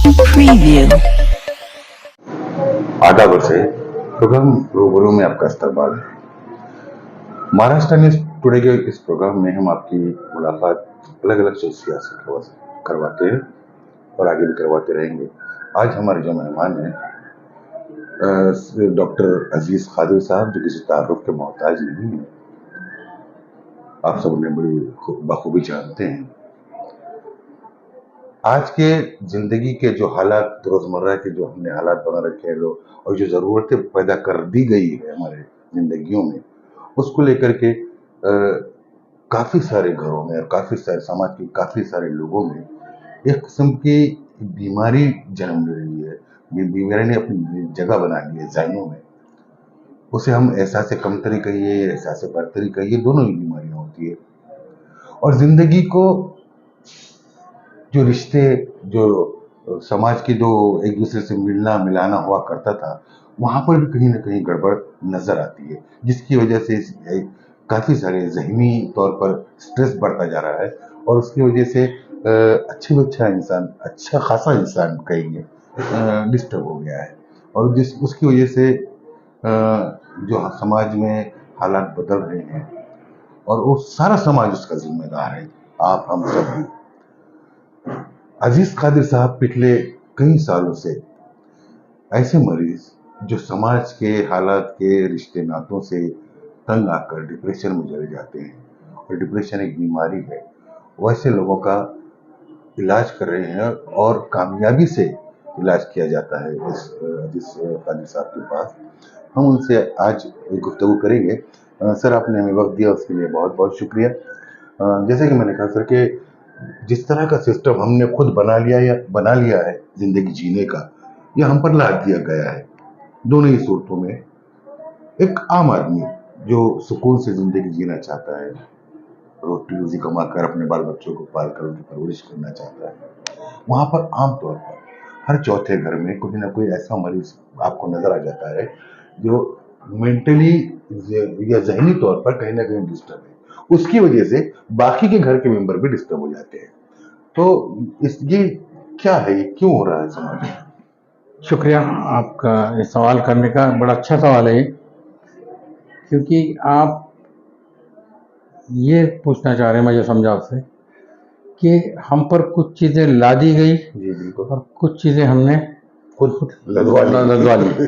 Preview. आदाब से programme रूबरू में आपका इस्तकबाल है। महाराष्ट्र न्यूज टुडे के इस प्रोग्राम में हम आपकी मुलाकात अलग अलग शख्सियत से करवाते हैं और आगे भी करवाते रहेंगे। आज हमारे जो मेहमान हैं डॉक्टर अजीज कादिर साहब, जो किसी तारुफ के मोहताज नहीं है, आप सब उन्हें बड़ी बखूबी जानते हैं। आज के जिंदगी के जो हालात, रोजमर्रा के जो हमने हालात बना रखे हैं लोग, और जो जरूरतें पैदा कर दी गई है हमारे जिंदगियों में, उसको लेकर के काफी सारे घरों में और काफी सारे समाज के काफी सारे लोगों में एक किस्म की बीमारी जन्म ले रही है। ये बीमारी ने अपनी जगह बना ली है ज़हनों में। उसे हम एहसास कमतरी कहिए, एहसास बरतरी कहिए, दोनों ही बीमारियां होती है। और जिंदगी को जो रिश्ते, जो समाज की जो एक दूसरे से मिलना मिलाना हुआ करता था, वहां पर भी कहीं ना कहीं गड़बड़ नजर आती है, जिसकी वजह से काफी सारे ज़हनी तौर पर स्ट्रेस बढ़ता जा रहा है। और उसकी वजह से अच्छे में अच्छा इंसान, अच्छा खासा इंसान कहेंगे, डिस्टर्ब हो गया है। और जिस उसकी वजह से जो समाज में हालात बदल रहे हैं, और वो सारा समाज उसका जिम्मेदार है, आप हम सब भी। अजीज कादिर साहब पिछले कई सालों से ऐसे मरीज जो समाज के हालात के रिश्ते नातों से तंग आकर डिप्रेशन में चले जाते हैं, और डिप्रेशन एक बीमारी है, वैसे लोगों का इलाज कर रहे हैं और कामयाबी से इलाज किया जाता है इस अजीज कादिर साहब के पास। हम उनसे आज गुफ्तगू करेंगे। सर, आपने हमें वक्त दिया, उसके लिए बहुत बहुत शुक्रिया। जैसे कि मैंने कहा सर, कि जिस तरह का सिस्टम हमने खुद बना लिया है जिंदगी जीने का, यह हम पर लाद दिया गया है। दोनों ही सूरतों में एक आम आदमी जो सुकून से जिंदगी जीना चाहता है, रोटी रोजी कमाकर अपने बाल बच्चों को पाल कर उनकी परवरिश करना चाहता है, वहां पर आमतौर पर हर चौथे घर में कोई ना कोई ऐसा मरीज आपको नजर आ जाता है जो मेंटली या जहनी तौर पर कहीं ना कहीं डिस्टर्ब है। उसकी वजह से बाकी के घर के मेंबर भी डिस्टर्ब हो जाते हैं। तो ये क्या है, ये क्यों हो रहा है समाज में? शुक्रिया आपका ये सवाल करने का, बड़ा अच्छा सवाल है ये, क्योंकि आप ये पूछना चाह रहे हैं, मैं जो समझा आपसे, कि हम पर कुछ चीज़ें ला दी गई जी बिल्कुल, और कुछ चीज़ें हमने खुद लदवा ली,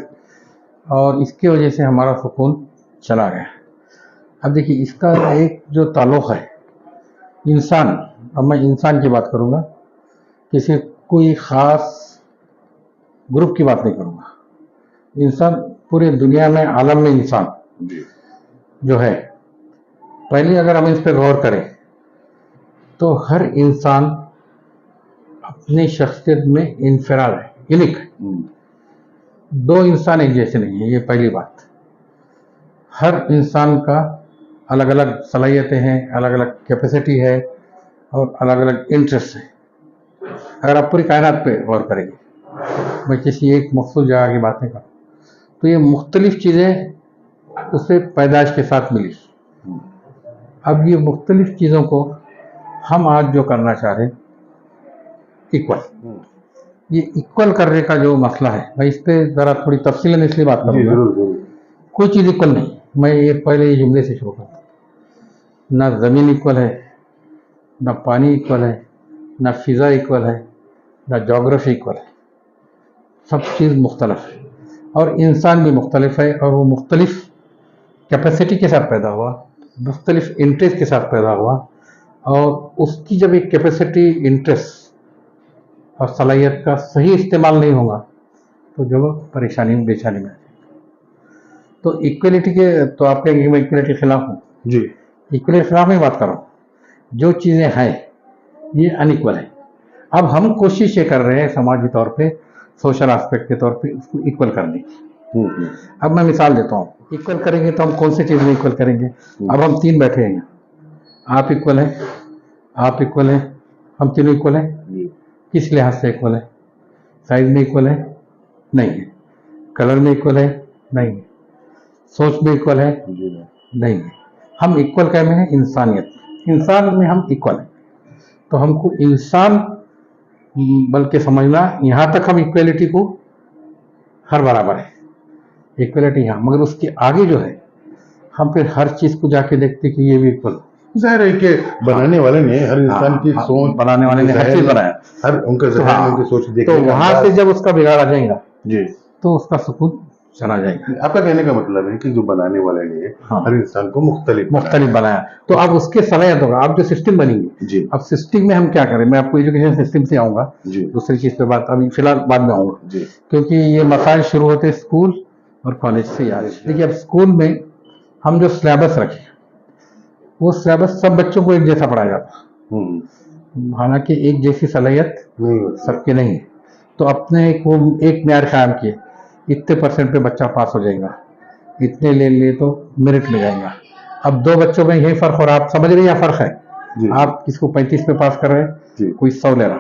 और इसकी वजह से हमारा सुकून चला गया। अब देखिए, इसका एक जो ताल्लुक़ है इंसान, अब मैं इंसान की बात करूँगा, किसी कोई ख़ास ग्रुप की बात नहीं करूँगा। इंसान पूरे दुनिया में, आलम में इंसान जो है, पहले अगर हम इस पर गौर करें तो हर इंसान अपनी शख्सियत में इनफराद है, यूनिक है। दो इंसान एक जैसे नहीं है, ये पहली बात। हर इंसान का अलग अलग सलाहियतें हैं, अलग अलग कैपेसिटी है और अलग अलग इंटरेस्ट है। अगर आप पूरी कायनात पे गौर करेंगे, मैं किसी एक मखसूस जगह की बात नहीं कर, तो ये मुख्तलिफ चीज़ें उसे पैदाइश के साथ मिली। अब ये मुख्तलिफ चीज़ों को हम आज जो करना चाह रहे हैं, इक्वल, ये इक्वल करने का जो मसला है, मैं इस पर ज़रा थोड़ी तफसीलन इसलिए बात करूँगा। कोई चीज़ इक्वल नहीं। मैं ये पहले ये जुमले से शुरू करता हूँ। ना ज़मीन इक्वल है, ना पानी इक्वल है, ना फिज़ा इक्वल है, ना जोग्राफी इक्वल है। सब चीज़ मुख्तलिफ है और इंसान भी मुख्तलिफ है, और वो मुख्तलिफ कैपेसिटी के साथ पैदा हुआ, मुख्तलिफ इंटरेस्ट के साथ पैदा हुआ, और उसकी जब एक कैपेसिटी, इंटरेस्ट और सलाहियत का सही इस्तेमाल नहीं होगा तो जो परेशानी में, बेचैनी में। तो इक्वलिटी के, तो आप कहेंगे मैं इक्वलिटी के खिलाफ हूँ जी, इक्वलिटी के खिलाफ में बात कर रहा हूँ। जो चीज़ें हैं ये अनइक्वल है। अब हम कोशिश ये कर रहे हैं समाजी तौर पे, सोशल एस्पेक्ट के तौर पे उसको इक्वल करने की। अब मैं मिसाल देता हूँ, इक्वल करेंगे तो हम कौन सी चीज़ में इक्वल करेंगे? अब हम तीन बैठे हैं, आप इक्वल हैं, आप इक्वल हैं, हम तीनों इक्वल हैं। किस लिहाज से इक्वल है? साइज में इक्वल है? नहीं है। कलर में इक्वल है? नहीं है। सोच में इक्वल है? नहीं है। हम इक्वल कैसे हैं? इंसानियत, इंसान में हम इक्वल हैं। तो हमको इंसान बल्कि समझना यहाँ तक हम इक्वलिटी को हर बराबर है, इक्वलिटी यहाँ, मगर उसके आगे जो है हम फिर हर चीज को जाके देखते कि ये भी इक्वल। जाहिर है कि बनाने वाले ने हर इंसान की सोच, बनाने वाले ने हर चीज बनाया, हर उनका तो जहन, उनकी सोच तो देखने का वहां अंदाज। से जब उसका बिगाड़ आ जाएगा जी, तो उसका सुकून चला जाएगा। आपका कहने का मतलब है कि जो बनाने वाले ने हाँ, हर इंसान को मुख्तलिफ बनाया, तो अब उसके सलाहियत होगा, अब जो सिस्टम बनेंगे। जी, अब सिस्टम में हम क्या करें, मैं आपको एजुकेशन सिस्टम से आऊंगा, जी, दूसरी चीज पे बात अभी फिलहाल बाद में आऊंगा, जी, क्योंकि ये मसाइल शुरू होते स्कूल और कॉलेज से ही आ रहे हैं। देखिए, अब स्कूल में हम जो सिलेबस रखें वो सिलेबस सब बच्चों को एक जैसा पढ़ाया जाता है, हालांकि एक जैसी सलाहियत नहीं होती। सबके नहीं है। तो अपने एक वो एक म्यार कायम किए, इतने परसेंट पे बच्चा पास हो जाएगा, इतने ले लिए तो मेरिट में जाएगा। अब दो बच्चों में यही फर्क हो रहा है, आप समझ रहे हैं यहाँ फर्क है। जी, आप किसको 35 पे पास कर रहे हैं, जी, कोई 100 ले रहा,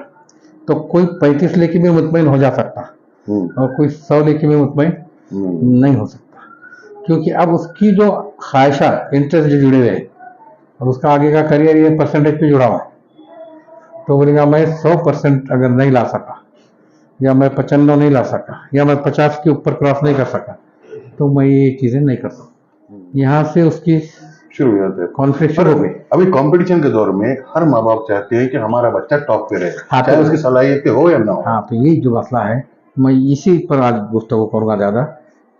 तो कोई 35 लेके भी मुतमईन हो जा सकता और कोई 100 लेके भी मुतमईन नहीं हो सकता, क्योंकि अब उसकी जो ख्वाहिशा इंटरेस्ट जो जुड़े हुए हैं और उसका आगे का करियर ये परसेंटेज पे जुड़ा हुआ है, तो बोलेगा मैं 100% अगर नहीं ला सका, या मैं 95 नहीं ला सका, या मैं 50 के ऊपर क्रॉस नहीं कर सका, तो मैं ये चीजें नहीं कर सकता। यहाँ से उसकी शुरू हो जाता है कॉन्फ्लिक्ट शुरू हो गई। अभी कंपटीशन के दौर में हर माँ बाप चाहते हैं कि हमारा बच्चा टॉप पे रहे, हाँ, चाहे उसकी सलाहियतें हो या ना हो। हाँ, तो यही जो मसला है, मैं इसी पर आज गुफ्तगू करूंगा ज्यादा,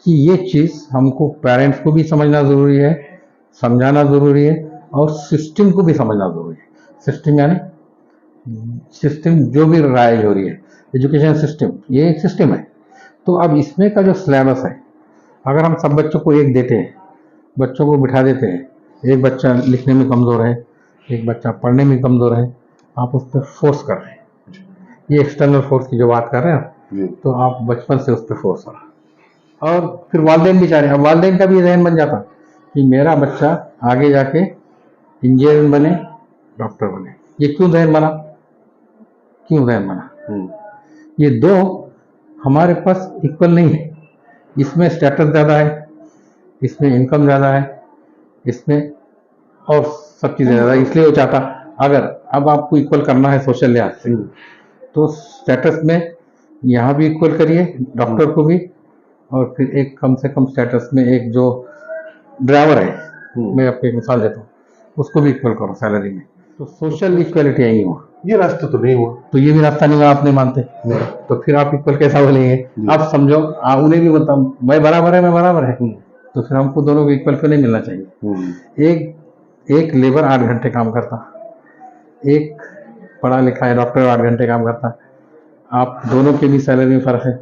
कि ये चीज हमको पेरेंट्स को भी समझना जरूरी है, समझाना जरूरी है, और सिस्टम को भी समझना जरूरी है। सिस्टम यानी सिस्टम जो भी राइज हो रही है, एजुकेशन सिस्टम ये एक सिस्टम है। तो अब इसमें का जो सिलेबस है, अगर हम सब बच्चों को एक देते हैं, बच्चों को बिठा देते हैं, एक बच्चा लिखने में कमजोर है, एक बच्चा पढ़ने में कमजोर है, आप उस पर फोर्स कर रहे हैं, ये एक्सटर्नल फोर्स की जो बात कर रहे हैं, तो आप बचपन से उस पर फोर्स हो रहा। और फिर वालिदैन भी चाह रहे हैं, अब वालिदैन का भी जहन बन जाता कि मेरा बच्चा आगे जाके इंजीनियर बने, डॉक्टर बने। ये क्यों जहन बना, क्यों जहन बना? ये दो हमारे पास इक्वल नहीं है, इसमें स्टेटस ज्यादा है, इसमें इनकम ज्यादा है, इसमें और सब चीजें ज्यादा, इसलिए वो चाहता अगर अब आपको इक्वल करना है सोशल लिहाज से, तो स्टेटस में यहाँ भी इक्वल करिए, डॉक्टर को भी, और फिर एक कम से कम स्टेटस में एक जो ड्राइवर है, मैं आपको एक मिसाल देता हूँ, उसको भी इक्वल करो सैलरी में, तो सोशल इक्वलिटी यही हुआ। ये रास्ता तो नहीं हुआ, तो ये भी रास्ता नहीं हुआ, आप नहीं मानते, तो फिर आप इक्वल कैसा बोलेंगे? आप समझो, उन्हें भी बताओ मैं बराबर है, मैं बराबर है, तो फिर हमको दोनों को इक्वल पे नहीं मिलना चाहिए। एक लेबर 8 घंटे काम करता, एक पढ़ा लिखा है डॉक्टर 8 घंटे काम करता, आप दोनों के भी सैलरी में फर्क है,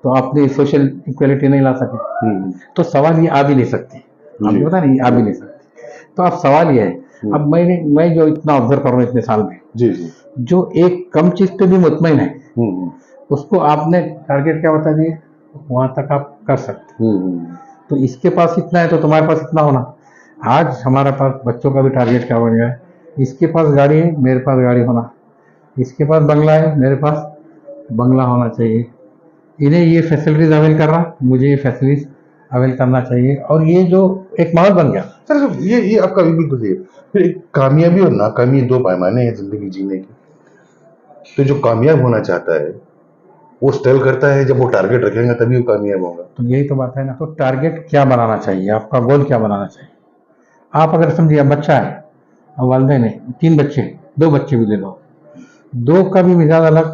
तो आपने सोशल इक्वलिटी नहीं ला सके, तो सवाल ये आ भी नहीं सकती, आपको पता नहीं आ भी नहीं सकती। तो अब सवाल ये है, अब मैं जो इतना ऑब्जर्व कर रहा हूँ इतने साल में, जो एक कम चीज पे भी मुतमईन है, उसको आपने टारगेट क्या बता दिए, वहां तक आप कर सकते, तो इसके पास इतना है तो तुम्हारे पास इतना होना। आज हमारे पास बच्चों का भी टारगेट क्या बन गया है, इसके पास गाड़ी है, मेरे पास गाड़ी होना, इसके पास बंगला है, मेरे पास बंगला होना चाहिए, इन्हें ये फैसिलिटीज अवेल कर रहा, मुझे ये फैसिलिटीज अवेल करना चाहिए, और ये जो एक माहौल बन गया। सर ये आपका भी बिल्कुल सही है। फिर एक कामयाबी और नाकामी दो पैमाने हैं जिंदगी जीने के, तो जो कामयाब होना चाहता है वो स्ट्रगल करता है, जब वो टारगेट रखेगा तभी वो कामयाब होगा। तो यही तो बात है ना, तो टारगेट क्या बनाना चाहिए, आपका गोल क्या बनाना चाहिए। आप अगर समझिए बच्चा है, अब वालिदैन है, 3 बच्चे, 2 बच्चे भी ले लो, 2 का भी मिजाज अलग,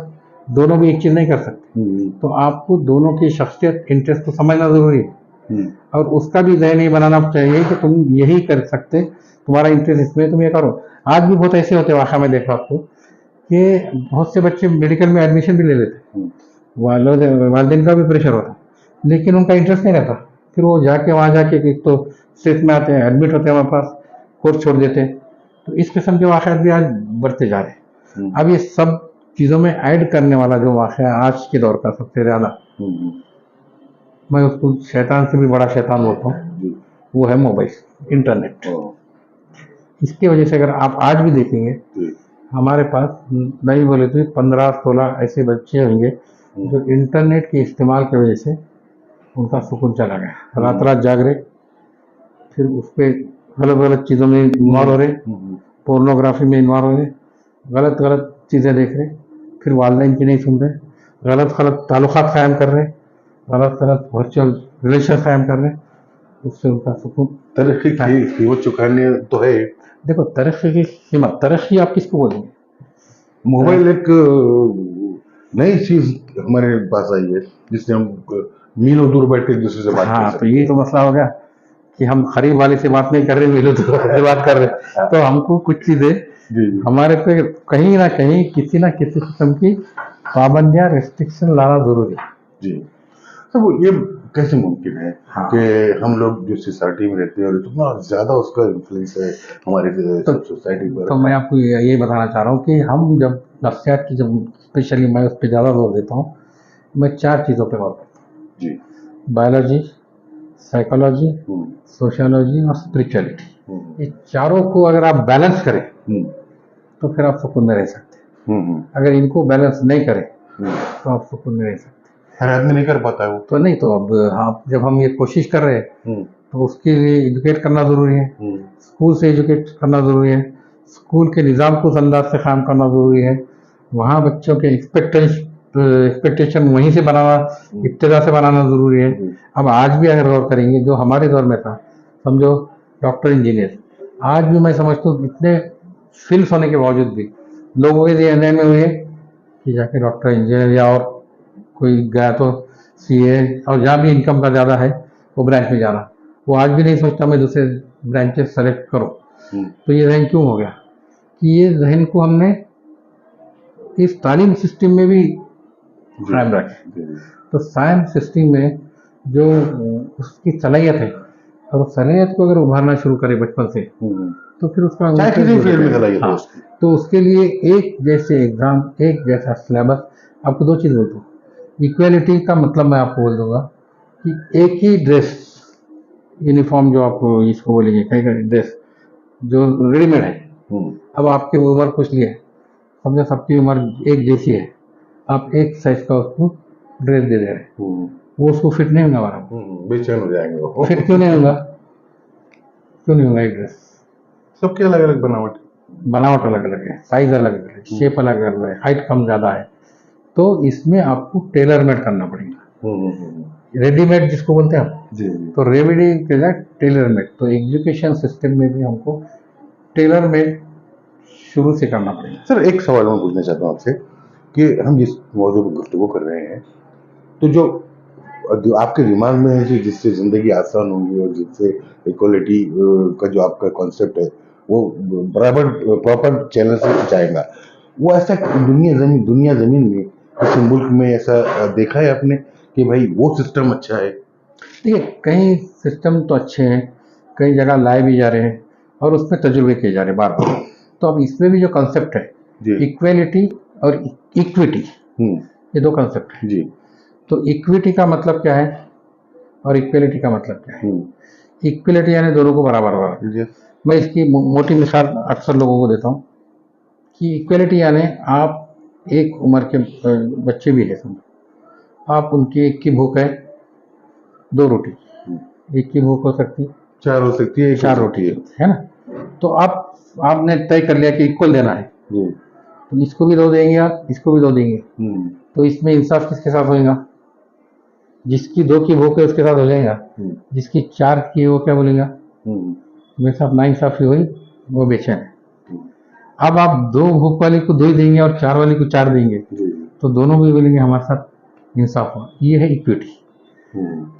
दोनों भी एक चीज नहीं कर सकते, तो आपको दोनों की शख्सियत इंटरेस्ट को समझना जरूरी है, और उसका भी जहन ये बनाना चाहिए कि तुम यही कर सकते, तुम्हारा इंटरेस्ट इसमें, तुम ये करो। आज भी बहुत ऐसे होते हैं, वाक़ा में देखा आपको कि बहुत से बच्चे मेडिकल में एडमिशन भी ले लेते, वालिदैन का भी प्रेशर होता, लेकिन उनका इंटरेस्ट नहीं रहता, फिर वो जाके वहाँ जाके एक तो स्ट्रेस में आते हैं, एडमिट होते हैं हमारे पास, कोर्स छोड़ देते हैं। तो इस किस्म के वाक़यात भी आज बढ़ते जा रहे हैं। अब ये सब चीज़ों में ऐड करने वाला जो वाक़या आज के दौर का सबसे ज़्यादा, मैं उसको शैतान से भी बड़ा शैतान बोलता हूँ, वो है मोबाइल, इंटरनेट। इसकी वजह से अगर आप आज भी देखेंगे, हमारे पास नहीं बोले तो 15-16 ऐसे बच्चे होंगे जो इंटरनेट के इस्तेमाल की वजह से उनका सुकून चला गया, रात रात जाग रहे, फिर उस पर गलत गलत चीज़ों में इन्वॉल्व हो रहे, पोर्नोग्राफी में इन्वॉल्व हो रहे, गलत गलत चीज़ें देख रहे, फिर वालदेन की नहीं सुन रहे, गलत गलत ताल्लुकात कायम कर रहे, गलत गलत वर्चुअल रिलेशन कायम कर रहे, उससे उनका सुकून। तरक्की की कीमत चुकाने तो है। देखो तरक्की की कीमत, तरक्की आप किसको बोलेंगे? मोबाइल एक नई चीज हमारे पास आई है जिससे हम मीलों दूर बैठ के एक दूसरे से बात कर हाँ, तो सकते ये तो मसला हो गया कि हम खरीब वाले से बात नहीं कर रहे, मिलो तो से बात कर रहे, तो हमको कुछ चीजें जी जी हमारे पे कहीं ना कहीं किसी ना किसी किस्म की पाबंदियां, रेस्ट्रिक्शन लाना जरूरी है। जी। तो वो ये कैसे मुमकिन है हाँ। कि हम लोग जो सोसाइटी में रहते हैं और इतना ज्यादा उसका इन्फ्लुएंस है हमारे सोसाइटी पर। तो मैं आपको ये बताना चाह रहा हूँ कि हम जब नफ्सियात की, जब स्पेशली मैं उस पर ज़्यादा जोर देता हूँ, मैं 4 चीज़ों पे गौर करता हूँ: जी। बायोलॉजी, साइकोलॉजी, हम्म, सोशियोलॉजी और स्पिरिचुअलिटी। हम्म, ये चारों को अगर आप बैलेंस करें हम्म, तो फिर आप सुकून में रह सकते हैं। हम्म, अगर इनको बैलेंस नहीं करें हम्म। तो आप सुकून में रह सकते हर आदमी नहीं कर पाता है वो। हैं। तो नहीं, तो अब हाँ, जब हम ये कोशिश कर रहे हैं हम्म, तो उसके लिए एजुकेट करना ज़रूरी है, हम्म, स्कूल से एजुकेट करना ज़रूरी है, स्कूल के निज़ाम को उस अंदाज से काम करना ज़रूरी है, वहाँ बच्चों के एक्सपेक्टेशन वहीं से बनाना, इब्तिदा से बनाना ज़रूरी है। अब आज भी अगर गौर करेंगे, जो हमारे दौर में था, समझो डॉक्टर, इंजीनियर, आज भी मैं समझता हूँ इतने फील्ड्स होने के बावजूद भी लोगों के ज़हन में हुए कि जाके डॉक्टर, इंजीनियर या और कोई गया तो सीए, और जहाँ भी इनकम का ज़्यादा है वो ब्रांच में जाना, वो आज भी नहीं सोचता मैं दूसरे ब्रांचेस सेलेक्ट करूँ। तो ये जहन क्यों हो गया कि ये जहन को हमने इस तालीम सिस्टम में भी कायम रखे। तो साइंस सिस्टम में जो उसकी सलाहियत है, और उस सलाहियत को अगर उभारना शुरू करे बचपन से, तो फिर उसका चाहे किसी भी फील्ड में सलाहियत हो हाँ, उसकी। तो उसके लिए एक जैसे एग्जाम, एक जैसा सिलेबस। आपको 2 चीज़ बोलता हूँ, इक्वेलिटी का मतलब मैं आपको बोल दूंगा कि एक ही ड्रेस, यूनिफॉर्म जो आपको इसको बोलेंगे, कहीं का ड्रेस जो रेडीमेड है, अब आपकी उम्र कुछ नहीं है, समझो सबकी उम्र एक जैसी है, आप एक साइज का उसको ड्रेस दे रहे हैं, वो उसको फिट नहीं होगा बराबर। बेचैन हो जाएंगे वो। फिट क्यों नहीं होगा? क्यों नहीं होगा? एक ड्रेस सबके अलग अलग बनावट। बनावट अलग अलग है, साइज अलग अलग है, शेप अलग अलग है, हाइट कम ज़्यादा है, तो इसमें आपको टेलर मेड करना पड़ेगा। रेडीमेड जिसको बोलते हैं आप, जी जी। तो रेडीमेड के लिए टेलर मेड। तो एजुकेशन सिस्टम में भी हमको टेलर मेड शुरू से करना पड़ेगा। सर एक सवाल मैं पूछना चाहता हूँ आपसे कि हम जिस मौजूद पर गुफ्तगू कर रहे हैं, तो जो आपके दिमाग में है कि जिससे जिंदगी आसान होगी और जिससे इक्वलिटी का जो आपका कॉन्सेप्ट है वो बराबर प्रॉपर चैनल से जाएगा, वो ऐसा दुनिया जमीन में किसी मुल्क में ऐसा देखा है आपने कि भाई वो सिस्टम अच्छा है? देखिए, कई सिस्टम तो अच्छे हैं, कई जगह लाए भी जा रहे हैं और उस पर तजुर्बे किए जा रहे हैं बार बार। तो अब इसमें भी जो कंसेप्ट है, इक्वेलिटी और इक्विटी, ये 2 कंसेप्ट है जी। तो इक्विटी का मतलब क्या है और इक्वेलिटी का मतलब क्या है? इक्विलिटी यानी दोनों को बराबर बराबर। मैं इसकी मोटी मिसाल अक्सर लोगों को देता हूँ कि इक्वेलिटी यानी आप एक उम्र के बच्चे भी है, समझो आप उनकी एक की भूख है 2 रोटी, एक की भूख हो सकती 4 हो सकती है, 4 रोटी है ना। तो आपने तय कर लिया कि इक्वल देना है, तो इसको भी 2 देंगे आप, इसको भी 2 देंगे, तो इसमें इंसाफ किसके साथ होएगा? जिसकी 2 की भूख है उसके साथ हो जाएगा, जिसकी 4 की वो क्या बोलेगा? मेरे साथ नाइंसाफी हुई, वो बेचैन है। अब आप 2 भूख वाले को 2 ही देंगे और 4 वाले को 4 देंगे, तो दोनों भी बोलेंगे हमारे साथ इंसाफ हुआ। ये है इक्विटी।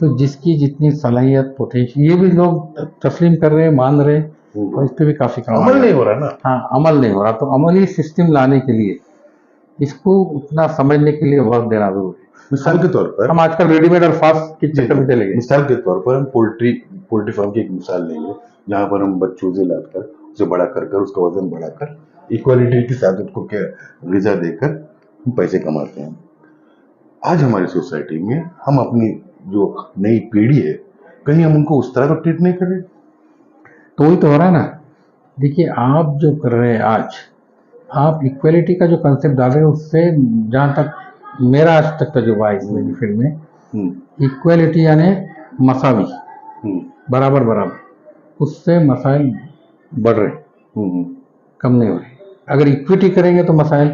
तो जिसकी जितनी सलाहियत, पोटेंशियल, ये भी लोग तस्लीम कर रहे हैं, मान रहे हैं, और इस पर भी काफी काम अमल नहीं हो रहा ना। हाँ, अमल नहीं हो रहा। तो अमली सिस्टम लाने के लिए, इसको उतना समझने के लिए वक्त देना जरूरी है। मिसाल के तौर पर हम आजकल रेडीमेड और फास्ट के चक्कर में चले गए। मिसाल के तौर पर हम पोल्ट्री फार्म की एक मिसाल लेंगे जहां पर हम बच्चों लाकर उसे बड़ा कर उसका वजन बढ़ाकर इक्वालिटी के साथ उसको क्या गिजा देकर हम पैसे कमाते हैं। आज हमारी सोसाइटी में हम अपनी जो नई पीढ़ी है, कहीं हम उनको उस तरह का ट्रीट नहीं कर रहे? तो वही तो हो रहा है ना। देखिए, आप जो कर रहे हैं आज, आप इक्वलिटी का जो कंसेप्ट डाल रहे हैं, उससे जहाँ तक मेरा आज तक तजुर्बा है इसमें फील्ड में, इक्वलिटी यानी मसावी, बराबर बराबर, उससे मसाइल बढ़ रहे, कम नहीं हो रहे। अगर इक्विटी करेंगे तो मसाइल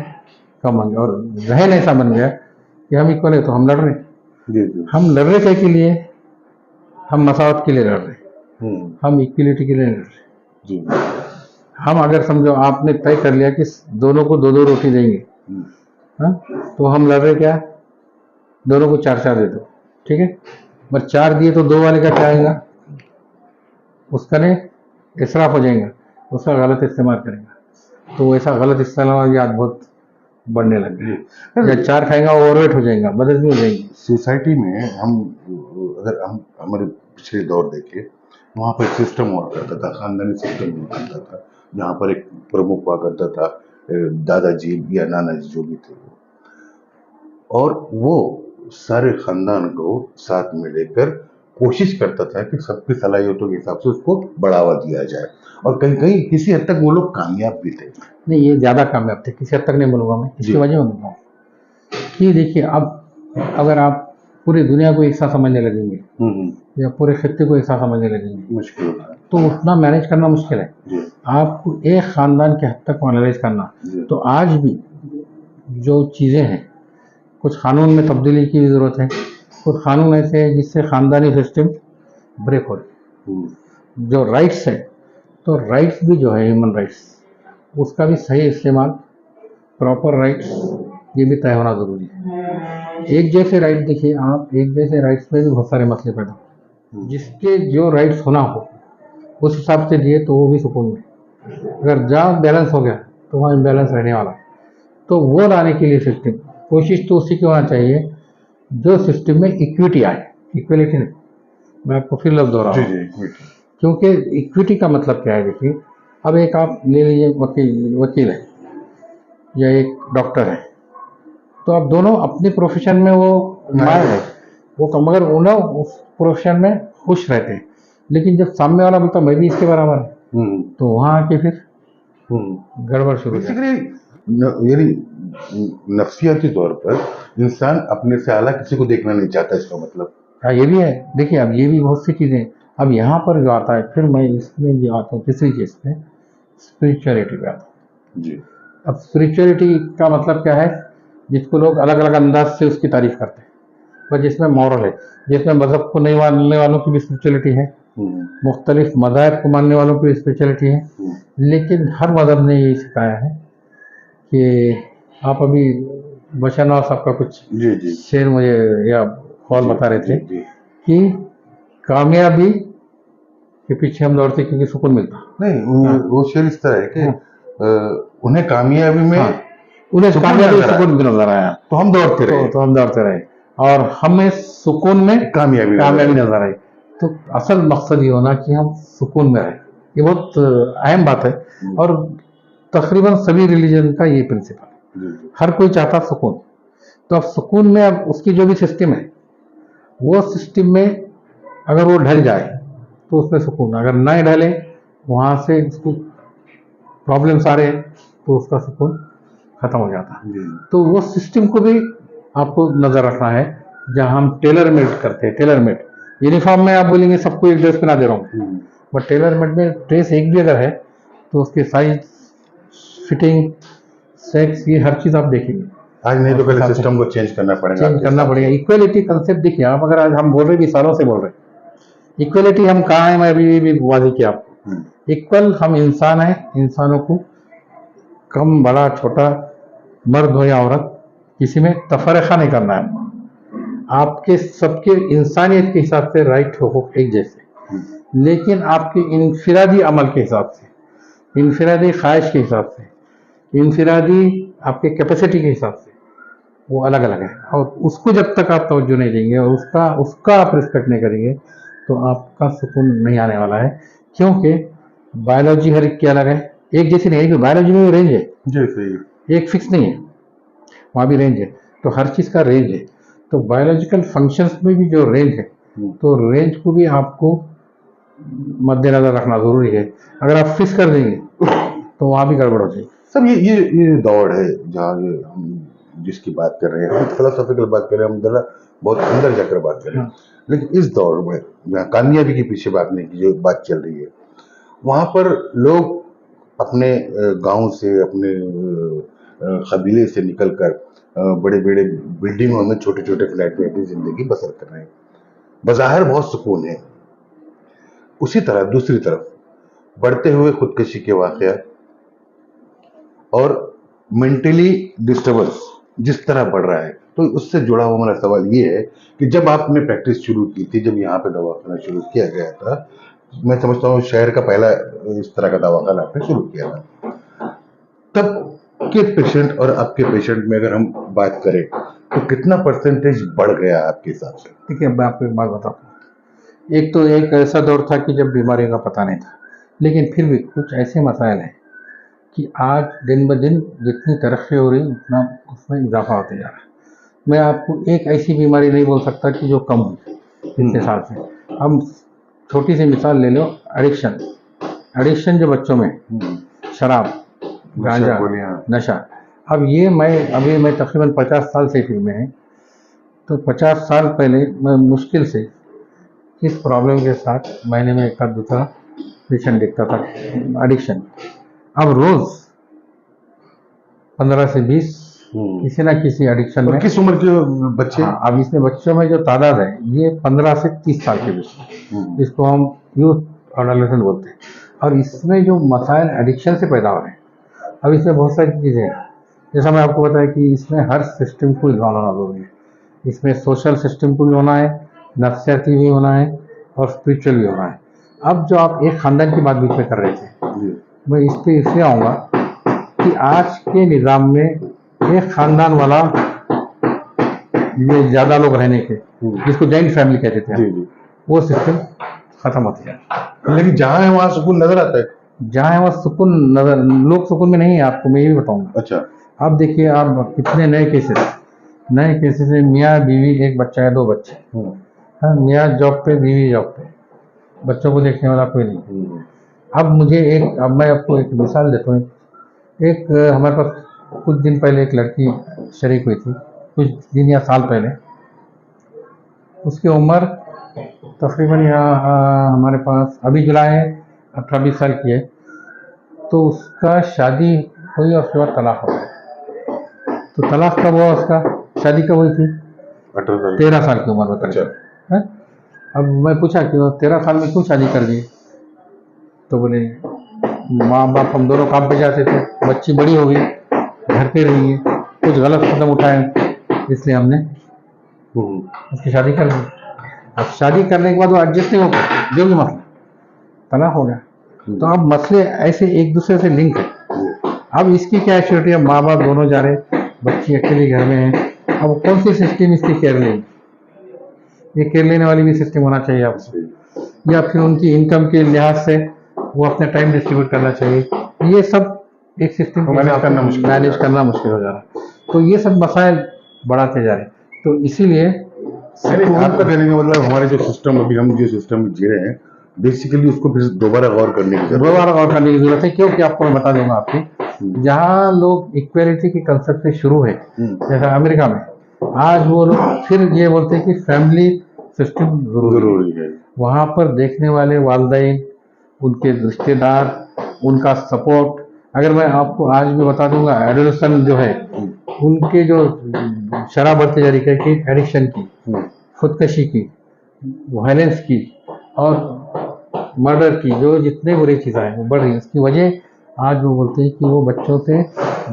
कम होंगे। और जहन ऐसा बन गया कि हम इक्वल है तो हम लड़ रहे हैं। जी जी। हम लड़ रहे के लिए, हम मसावत के लिए लड़ रहे हैं, हम इक्वलिटी के लिए लड़ रहे हैं। जी। हम अगर समझो आपने तय कर लिया कि दोनों को दो दो रोटी देंगे, हाँ, तो हम लड़ रहे क्या, दोनों को चार चार दे दो, ठीक है। बस चार दिए तो दो वाले का क्या आएगा, उसका ने इसराफ हो जाएगा, उसका गलत इस्तेमाल करेगा, तो ऐसा गलत इस्तेमाल आज बहुत बढ़ने लग गया। या चार खाएगा ओवरवेट हो जाएगा, बदहजमी हो जाएगी। सोसाइटी में हम अगर हम हमारे पिछले दौर देखें, वहाँ पर सिस्टम हुआ करता था, खानदानी सिस्टम हुआ करता था, जहाँ पर एक प्रमुख हुआ करता था, दादाजी या नाना जी जो भी थे वो, और वो सारे खानदान को साथ में लेकर कोशिश करता था कि सबकी सलाहियतों के हिसाब से उसको बढ़ावा दिया जाए, और कहीं कहीं किसी हद तक वो लोग कामयाब भी थे। नहीं, ये ज्यादा कामयाब थे, किसी हद तक नहीं बोलूंगा मैं, इसकी वजह मैं बताऊँ कि देखिए, अब अगर आप पूरी दुनिया को एक साथ समझने लगेंगे या पूरे खत्ते को एक साथ समझने लगेंगे, मुश्किल होता है, तो उतना मैनेज करना मुश्किल है। आपको एक खानदान के हद तक एनालाइज करना, तो आज भी जो चीजें हैं, कुछ कानून में तब्दीली की जरूरत है, कुछ कानून ऐसे हैं जिससे खानदानी सिस्टम ब्रेक हो रही। जो राइट्स है, तो राइट्स भी जो है ह्यूमन राइट्स, उसका भी सही इस्तेमाल, प्रॉपर राइट्स, ये भी तय होना जरूरी है। एक जैसे राइट देखिए आप, एक जैसे राइट्स में भी बहुत सारे मसले पैदा हो, जिसके जो राइट्स होना हो उस हिसाब से दिए तो वो भी सुकून में। अगर जहाँ बैलेंस हो गया तो वहाँ इम्बैलेंस रहने वाला है। तो वो लाने के लिए सिस्टम, कोशिश तो उसी की होना चाहिए जो सिस्टम में इक्विटी आए, इक्वलिटी नहीं। मैं आपको फिर लफ्ज दोहरा रहा हूँ, क्योंकि इक्विटी का मतलब क्या है। देखिए, अब एक आप ले लीजिए वकील है या एक डॉक्टर है, तो आप दोनों अपने प्रोफेशन में वो माहिर है, वो मगर वो ना उस प्रोफेशन में खुश रहते हैं, लेकिन जब सामने वाला बोलता मैं भी इसके बराबर है, तो वहाँ आके फिर गड़बड़ शुरू हो जाती है। यानी नफ्सियाती तौर पर इंसान अपने से आला किसी को देखना नहीं चाहता, इसका मतलब। हाँ, ये भी है। देखिए, अब ये भी बहुत सी चीजें, अब यहाँ पर जो आता है, फिर मैं इसमें जो आता हूँ तीसरी चीज पे, स्पिरिचुअलिटी पे आता हूँ जी। अब स्पिरिचुअलिटी का मतलब क्या है, जिसको लोग अलग अलग अंदाज से उसकी तारीफ करते हैं, पर जिसमें मॉरल है, जिसमें मजहब को नहीं मानने वालों की भी स्पिरिचुअलिटी है, मुख्तलिफ मज़ाहिब को मानने वालों की भी स्पिरिचुअलिटी है, लेकिन हर मजहब ने ये सिखाया है कि आप अभी बशरनवाज साहब का कुछ शेर मुझे या कॉल बता रहे थे कि कामयाबी के पीछे हम दौड़ते क्योंकि सुकून मिलता नहीं। वो शेर इस तरह है कि उन्हें कामयाबी में, उन्हें कामयाबी सुकून नजर आया तो हम दौड़ते रहे, तो हम दौड़ते रहे, और हमें सुकून में कामयाबी नजर आई। तो असल मकसद ये होना कि हम सुकून में रहें, ये बहुत अहम बात है, और तकरीबन सभी रिलीजन का ये प्रिंसिपल है। हर कोई चाहता सुकून। तो अब सुकून में, अब उसकी जो भी सिस्टम है, वो सिस्टम में अगर वो ढल जाए तो उसमें सुकून, अगर ना ढले, वहां से उसको प्रॉब्लम्स आ रहे हैं, तो उसका सुकून खत्म हो जाता है। तो वो सिस्टम को भी आपको नजर रखना है, जहां हम टेलर मेड करते हैं। टेलर मेड यूनिफॉर्म में आप बोलेंगे सबको एक ड्रेस पहना दे रहा हूँ, बट टेलर मेड में ड्रेस एक भी अगर है तो उसके साइज, फिटिंग, सेक्स, ये हर चीज आप देखेंगे। आज नहीं तो पहले सिस्टम को चेंज करना पड़ेगा। इक्वलिटी कंसेप्ट देखिए आप, अगर आज हम बोल रहे भी, सालों से बोल रहे हैं इक्वलिटी, हम कहाँ है, मैं अभी भी वादे किया आपको। इक्वल हम इंसान हैं, इंसानों को कम बड़ा छोटा, मर्द हो या औरत, किसी में तफरका नहीं करना है। आपके सबके इंसानियत के हिसाब से राइट हो एक जैसे, लेकिन आपके इनफिरादी अमल के हिसाब से, इनफिरादी ख्वाहिश के हिसाब से, इनफिरादी आपके कैपेसिटी के हिसाब से वो अलग अलग है। और उसको जब तक आप तवज्जो नहीं देंगे और उसका आप रिस्पेक्ट नहीं करेंगे, तो आपका सुकून नहीं आने वाला है। क्योंकि बायोलॉजी हर एक की अलग है, एक जैसी नहीं है। बायोलॉजी में रेंज है, एक फिक्स नहीं है, वहाँ भी रेंज है। तो हर चीज़ का रेंज है। तो बायोलॉजिकल फंक्शंस में भी जो रेंज है, तो रेंज को भी आपको मद्देनजर रखना जरूरी है। अगर आप फिक्स कर देंगे तो वहाँ भी गड़बड़ हो जाएगी। सब ये दौड़ है जहाँ हम जिसकी बात कर रहे हैं, हम फिलोसॉफिकल बात कर रहे हैं, हम जरा बहुत अंदर जाकर बात कर रहे हैं। लेकिन इस दौर में जहाँ कामयाबी के पीछे भागने की जो बात चल रही है, वहाँ पर लोग अपने गांव से, अपने कबीले से निकलकर बड़े बड़े बिल्डिंगों में छोटे छोटे फ्लैट में अपनी जिंदगी बसर कर रहे हैं। बज़ाहिर बहुत सुकून है। उसी तरह दूसरी तरफ बढ़ते हुए खुदकशी के वाकया और मेंटली डिस्टर्बेंस जिस तरह बढ़ रहा है, तो उससे जुड़ा हुआ हमारा सवाल ये है कि जब आपने प्रैक्टिस शुरू की थी, जब यहाँ पे दवाखाना शुरू किया गया था, मैं समझता हूँ शहर का पहला इस तरह का दवाखाना आपने शुरू किया था, तब के पेशेंट और अब के पेशेंट में अगर हम बात करें तो कितना परसेंटेज बढ़ गया आपके हिसाब से? देखिए, मैं आपको एक बात बताता हूँ। एक तो एक ऐसा दौर था कि जब बीमारियों का पता नहीं था, लेकिन फिर भी कुछ ऐसे मसाइल हैं कि आज दिन ब दिन जितनी तरक्की हो रही है उतना उसमें इजाफा होते जा रहा है। मैं आपको एक ऐसी बीमारी नहीं बोल सकता कि जो कम हुई इतने साल से। हम छोटी सी मिसाल ले लो, एडिक्शन। एडिक्शन जो बच्चों में, शराब, गांजा, नशा। अब ये मैं तकरीबन 50 साल से फील्ड में है, तो 50 साल पहले मैं मुश्किल से इस प्रॉब्लम के साथ महीने में एक आध दूसरा पेशेंट देखता था एडिक्शन। अब रोज 15 से 20 किसी ना किसी एडिक्शन में। किस उम्र के बच्चे? हाँ, अब इसमें बच्चों में जो तादाद है ये 15 से 30 साल के बीच, इसको हम यूथ एडोलेसेंट बोलते हैं। और इसमें जो मसाइल एडिक्शन से पैदा हो रहे हैं, अब इसमें बहुत सारी चीज़ें हैं। जैसा मैं आपको बताया कि इसमें हर सिस्टम को इन्वॉल्व होना जरूरी है। इसमें सोशल सिस्टम को भी होना है, नफ्सियाती भी होना है और स्पिरिचुअल भी होना है। अब जो आप एक खानदान की बात बीच में कर रहे थे, मैं इस पर इसलिए आऊँगा कि आज के निज़ाम में एक खानदान वाला, ये ज़्यादा लोग रहने के, जिसको जॉइंट फैमिली कहते थे, वो सिस्टम खत्म होता है। लेकिन जहाँ है वहाँ सुकून नजर आता है। जहाँ है वहाँ सुकून नजर, लोग सुकून में नहीं है, आपको मैं ये भी बताऊंगा। अच्छा, आप देखिए, आप कितने नए केसेस है, मियाँ बीवी, एक बच्चा है, 2 बच्चे, हाँ, मियाँ जॉब पे, बीवी जॉब पे, बच्चों को देखने वाला कोई नहीं। अब मैं आपको एक मिसाल देता हूँ। एक हमारे पास कुछ दिन पहले एक लड़की शरीक हुई थी, कुछ दिन या साल पहले। उसकी उम्र तकरीबन यहाँ हमारे पास अभी जुलाई है, 18-20 साल की है। तो उसका शादी हुई और उसके बाद तलाक हो गया। तो तलाक कब हुआ उसका? शादी कब हुई थी? 13 साल की उम्र में कर दी। अब मैं पूछा कि वो 13 साल में क्यों शादी कर दी? तो बोले माँ बाप हम दोनों काम पे जाते थे, बच्ची बड़ी हो गई, घर पे रही है, कुछ गलत कदम उठाए, इसलिए हमने उसकी शादी कर दी। अब शादी करने के बाद वो एडजस्ट नहीं हो पाया, जो भी मसला, तलाक हो गया। तो अब मसले ऐसे एक दूसरे से लिंक है। अब इसकी क्या एश्योरिटी है? माँ बाप दोनों जा रहे, बच्ची अकेली घर में है। अब कौन सी सिस्टम इसकी केयर लेगी? ये केयर लेने वाली भी सिस्टम होना चाहिए आपको, या फिर उनकी इनकम के लिहाज से वो अपना टाइम डिस्ट्रीब्यूट करना चाहिए। ये सब एक सिस्टम मैनेज करना मुश्किल हो जा रहा है। तो ये सब मसाइल बढ़ाते जा रहे हैं। तो इसीलिए आपका कहने का मतलब हमारे जो सिस्टम, अभी हम जो सिस्टम में जी रहे हैं, बेसिकली उसको फिर दोबारा गौर करने की जरूरत है। क्योंकि आपको मैं बता दूंगा, आपकी जहाँ लोग इक्वेलिटी के कंसेप्ट से शुरू है, जैसा अमेरिका में, आज वो लोग फिर ये बोलते हैं कि फैमिली सिस्टम जरूरी है। वहाँ पर देखने वाले वालिदैन, उनके रिश्तेदार, उनका सपोर्ट, अगर मैं आपको आज भी बता दूंगा, एडोलेसेंट जो है, उनके जो शराब बढ़ती जा रही है, एडिक्शन की, खुदकशी की, वायलेंस की और मर्डर की, जो जितने बुरी चीज़ें हैं वो बढ़ रही है। इसकी वजह आज वो बोलते हैं कि वो बच्चों से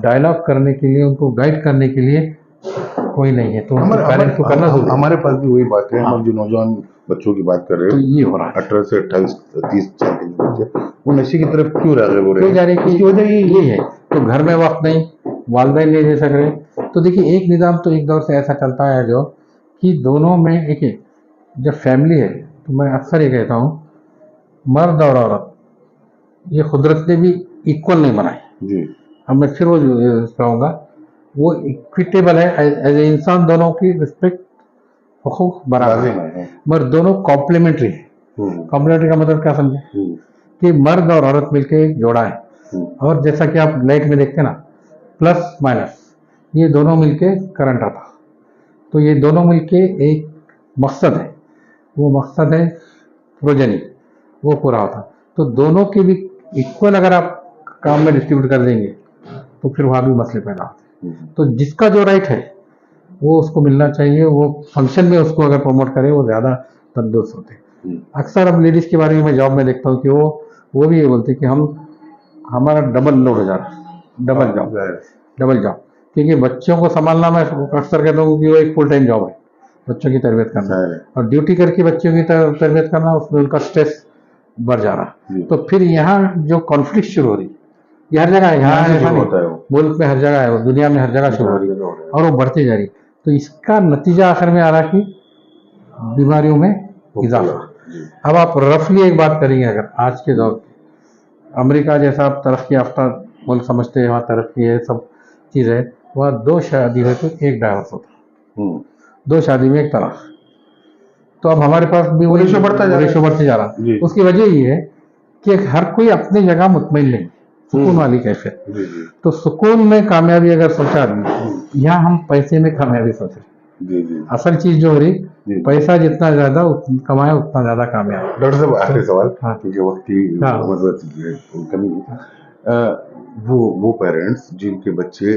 डायलॉग करने के लिए, उनको गाइड करने के लिए कोई नहीं है। तो पेरेंट्स को करना जरूरी है। हमारे पास भी वही बात है। हम जो नौजवान बच्चों की बात कर रहे हो, तो ये हो रहा है, 18 से 28 30 साल के बच्चे, वो नशे की तरफ क्यों राग़िब हो रहे हैं? जा रहे हैं? वजह यही है। तो घर में वक्त नहीं, वालिदैन नहीं दे सक रहे। तो देखिए, एक निज़ाम तो एक दौर से ऐसा चलता है जो कि दोनों में एक, जब फैमिली है, तो मैं अक्सर ये कहता हूँ, मर्द और औरत ये कुदरत ने भी इक्वल नहीं बनाई जी। अब मैं फिर वो कहूँगा, वो इक्विटेबल है। एज ए इंसान दोनों की रिस्पेक्ट, हुकूक बराबर है, मगर दोनों कॉम्प्लीमेंट्री है। कॉम्प्लीमेंट्री का मतलब क्या समझे? कि मर्द और औरत मिलके एक जोड़ा है, और जैसा कि आप लाइट में देखते हैं ना, प्लस माइनस, ये दोनों मिलके करंट आता। तो ये दोनों मिलके एक मकसद है, वो मकसद है प्रोजनी, वो पूरा होता। तो दोनों के भी इक्वल अगर आप काम में डिस्ट्रीब्यूट कर देंगे तो फिर वहाँ भी मसले पैदा होते हैं। तो जिसका जो राइट है वो उसको मिलना चाहिए, वो फंक्शन में उसको अगर प्रमोट करे वो ज़्यादा तंदुरुस्त होते हैं। अक्सर अब लेडीज़ के बारे में मैं जॉब में देखता हूँ कि वो भी ये बोलते हैं कि हमारा डबल लोड हो जा रहा है, डबल जॉब, क्योंकि बच्चों को संभालना, मैं अक्सर कहता हूँ कि वो एक फुल टाइम जॉब है, बच्चों की तरबियत करना और ड्यूटी करके बच्चों की तरबियत करना, उसमें उनका स्ट्रेस बढ़ जा रहा। तो फिर यहाँ जो कॉन्फ्लिक्ट शुरू हो रही, ये हर जगह है, यहाँ ऐसा नहीं, मुल्क में हर जगह है, वो दुनिया में हर जगह शुरू हो रही है और वो बढ़ती जा रही। तो इसका नतीजा आखिर में आ रहा कि बीमारियों में इजाफा। अब आप रफली एक बात करेंगे, अगर आज के दौर अमेरिका जैसा आप तरक्की याफ्ता मुल्क समझते हैं, वहाँ तरक्की है, सब चीज़ है, वहाँ 2 शादी है तो 1 डाइवोर्स होता, 2 शादी में 1 तलाक। तो अब हमारे पास भी वो रेशो बढ़ते जा रहा। उसकी वजह ये है कि हर कोई अपनी जगह मुतमईन नहीं, सुकून वाली कैफियत। तो सुकून में कामयाबी अगर सोचा आदमी, यहाँ हम पैसे में कामयाबी सोच रहे, असल चीज जो हो रही, पैसा जितना ज्यादा कमाया उतना ज्यादा कामयाब। डॉक्टर साहब आखिरी सवाल, क्योंकि वक्त की कमी है, वो पेरेंट्स जिनके बच्चे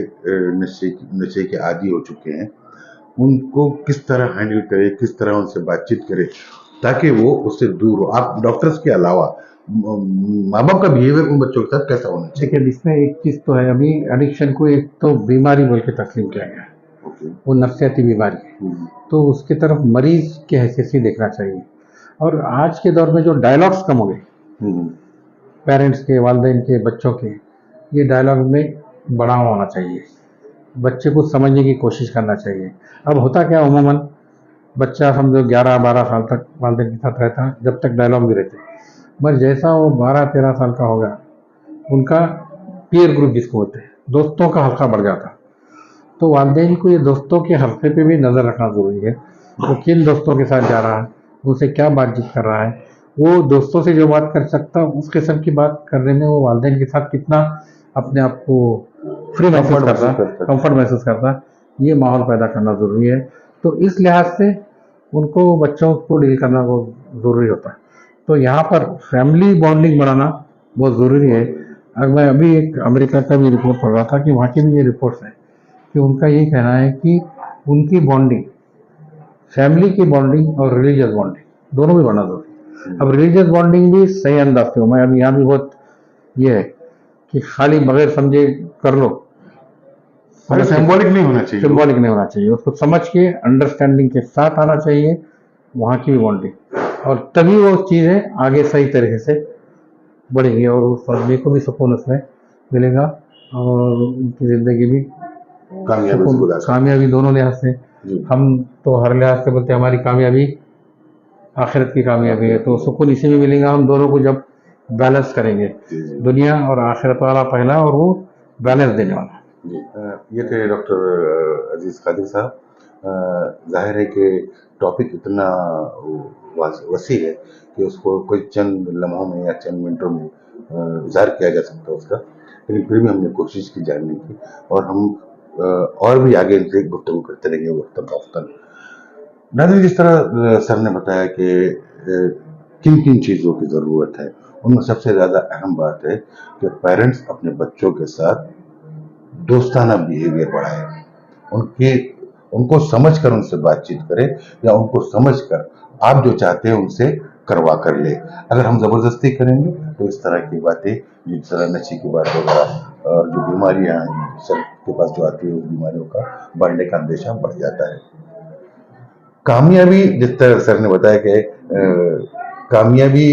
नशे के आदी हो चुके हैं, उनको किस तरह हैंडल करे, किस तरह उनसे बातचीत करे ताकि वो उससे दूर हो? आप डॉक्टर्स के अलावा माँ बाप का बिहेवियर उन बच्चों के साथ कैसा होना चाहिए? देखिए, इसमें एक चीज तो है, अभी एडिक्शन को एक तो बीमारी बोल के तस्लीम किया गया है, वो नफ्सियाती बीमारी है, तो उसकी तरफ मरीज के हैसियत से देखना चाहिए। और आज के दौर में जो डायलॉग्स कम हो गए पेरेंट्स के, वालिदैन के, बच्चों के, ये डायलॉग में बड़ा होना चाहिए, बच्चे को समझने की कोशिश करना चाहिए। अब होता क्या, अमूमन बच्चा समझो 11-12 साल तक वालिदैन के साथ रहता, जब तक डायलॉग भी रहते, मगर जैसा वो 12-13 साल का हो गया, उनका पीयर ग्रुप जिसको होते हैं, दोस्तों का हल्का बढ़ जाता। तो वालिदैन को ये दोस्तों के हल्के पे भी नज़र रखना ज़रूरी है, वो किन दोस्तों के साथ जा रहा है, उनसे क्या बातचीत कर रहा है, वो दोस्तों से जो बात कर सकता उस किस्म की बात करने में वो वालिदैन के साथ कितना अपने आप को फ्री महसूस करता, कंफर्ट महसूस करता, ये माहौल पैदा करना ज़रूरी है। तो इस लिहाज से उनको, बच्चों को डील करना बहुत ज़रूरी होता है। तो यहाँ पर फैमिली बॉन्डिंग बढ़ाना बहुत ज़रूरी है। अगर मैं अभी एक अमेरिका का भी रिपोर्ट पढ़ रहा था कि वहाँ की भी ये रिपोर्ट्स हैं कि उनका ये कहना है कि उनकी बॉन्डिंग, फैमिली की बॉन्डिंग और रिलीजियस बॉन्डिंग दोनों भी बढ़ना जरूरी है। अब रिलीजियस बॉन्डिंग भी सही अंदाज से हो, मैं अब यहाँ भी बहुत ये है कि खाली बगैर समझे कर लो, सिंबॉलिक नहीं होना चाहिए, सिंबॉलिक नहीं होना चाहिए, उसको समझ के अंडरस्टैंडिंग के साथ आना चाहिए वहाँ की भी बॉन्डिंग, और तभी वो चीज़ें आगे सही तरीके से बढ़ेगी और उस आदमी को भी सुकून उसमें मिलेगा और उनकी ज़िंदगी भी कामयाबी दोनों लिहाज से। हम तो हर लिहाज से बोलते हैं हमारी कामयाबी आखिरत की कामयाबी है, तो सुकून इसी में मिलेगा हम दोनों को जब बैलेंस करेंगे, दुनिया और आखिरत वाला पहला और वो बैलेंस देने वाला। ये थे डॉक्टर अजीज कादिर साहब। जाहिर है कि टॉपिक इतना वसी है कि उसको कोई चंद लम्हों में या चंद मिनटों में इज़हार किया जा सकता है उसका, लेकिन फिर भी हमने कोशिश की जानने की, और हम और भी आगे इनसे गुफ्तगू करते रहेंगे वक्तन फ़ौक़्तन। नाज़रीन, जिस तरह सर ने बताया कि किन किन चीज़ों की ज़रूरत है, उनमें सबसे ज़्यादा अहम बात है कि पेरेंट्स अपने बच्चों के साथ दोस्ताना बिहेवियर बढ़ाएं, उनको समझकर उनसे बातचीत करें, या उनको समझकर आप जो चाहते हैं उनसे करवा कर ले। अगर हम ज़बरदस्ती करेंगे तो इस तरह की बातें, जिस तरह नशे की बात वगैरह और जो बीमारियाँ सर के पास जो आती है, उस बीमारियों का बढ़ने का अंदेशा बढ़ जाता है। कामयाबी, जिस तरह सर ने बताया कि कामयाबी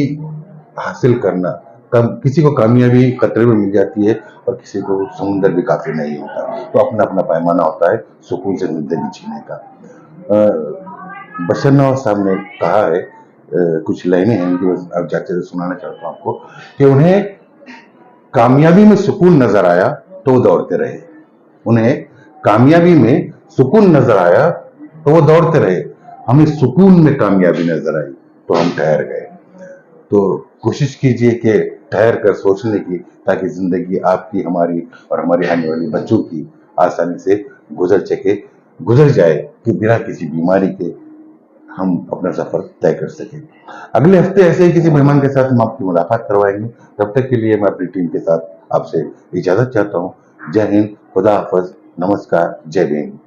हासिल करना, किसी को कामयाबी कतरे में मिल जाती है और किसी को समुंदर भी काफी नहीं होता, तो अपना अपना पैमाना होता है सुकून से जिंदगी जीने का। बशर नवाज साहब ने कहा है, कुछ लाइनें हैं जो अब जाते सुनाना चाहता हूँ आपको, कि उन्हें कामयाबी में सुकून नजर आया तो वो दौड़ते रहे, उन्हें कामयाबी में सुकून नजर आया तो वो दौड़ते रहे, हमें सुकून में कामयाबी नजर आई तो हम ठहर गए। तो कोशिश कीजिए कि ठहर कर सोचने की, ताकि जिंदगी आपकी, हमारी और हमारे आने वाले बच्चों की आसानी से गुजर जाए, कि बिना किसी बीमारी के हम अपना सफर तय कर सकें। अगले हफ्ते ऐसे ही किसी मेहमान के साथ हम आपकी मुलाकात करवाएंगे। तब तक के लिए मैं अपनी टीम के साथ आपसे इजाजत चाहता हूँ। जय हिंद, खुदा हाफिज, नमस्कार, जय भीम।